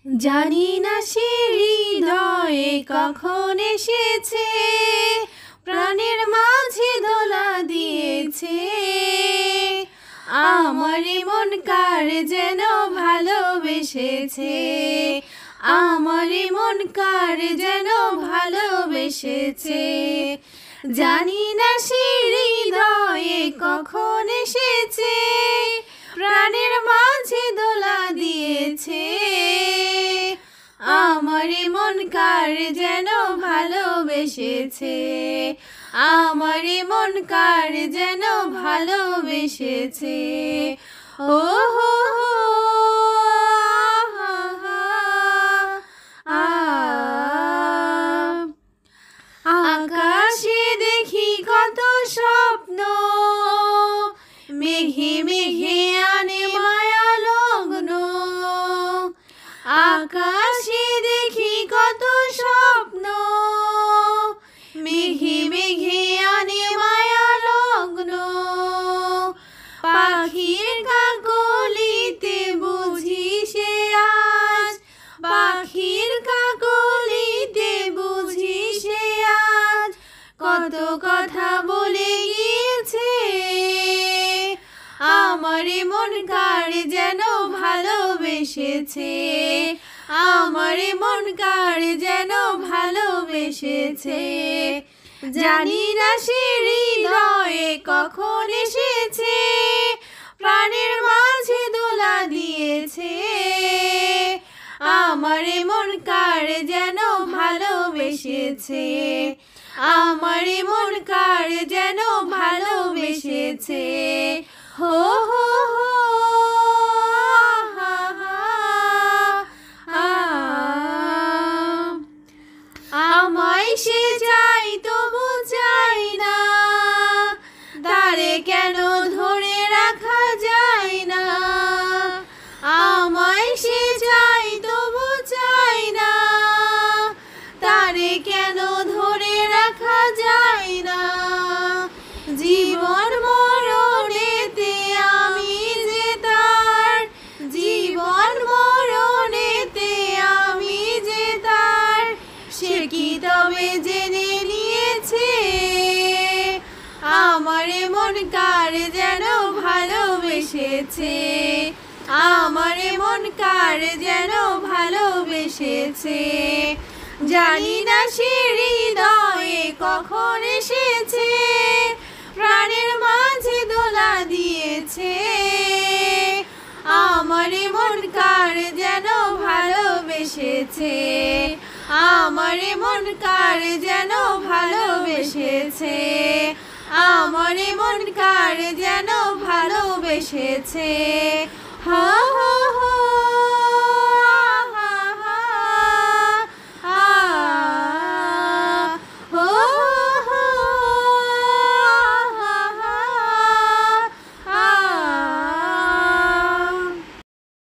জানি না সে হৃদয়ে কখন এসেছে, প্রাণের মাঝে দোলা দিয়েছে। আমার মন কার যেন ভালোবেসেছে, আমার মন কার যেন ভালোবেসেছে। জানি না সে হৃদয়ে কখন এসেছে, প্রাণের মাঝে দোলা দিয়েছে। আমার মন কার যেন ভালোবেসেছে, আমার মন কার যেন ভালোবেসেছে। ও হো আকাশে দেখি কত স্বপ্ন, মেঘে মেঘে আনে মায়া লগ্ন। আকাশে দেখি কত স্বপ্ন, মেঘে মেঘে আনে মায়া লগ্ন। পাখির কাকলিতে বুঝি সে আজ, পাখির কাকলিতে বুঝি সে আজ কত কথা বলে গিয়েছে। আমার মন কার যেন ভালোবেসেছে, আমার মন কার যেন ভালোবেসেছে। জানি না সে হৃদয়ে কখন এসেছে, প্রাণের মাঝে দোলা দিয়েছে। আমার মন কার যেন ভালোবেসেছে, আমার মন কার যেন ভালোবেসেছে। হো হো হো আমায় সে চাই তবু চাই না, তারে কেন ধরে রাখা যায় না। আমায় সে চাই তবু চাই না, তারে কেন ধরে রাখা যায় না। জীবন মরণেতে আমি যে তার, জীবন মরণেতে আমি যে তার, সে কি তবে জেনে নিয়েছে। আমার মন কার যেন ভালোবেসেছে, আমার মন কার যেন ভালোবেসেছে। জানি না সে হৃদয়ে কখন এসেছে, প্রাণের মাঝে দোলা দিয়েছে। আমার মন কার যেন ভালোবেসেছে, আমার মন কার যেন ভালোবেসেছে, আমার মন কার যেন ভালোবেসেছে। হো হো হো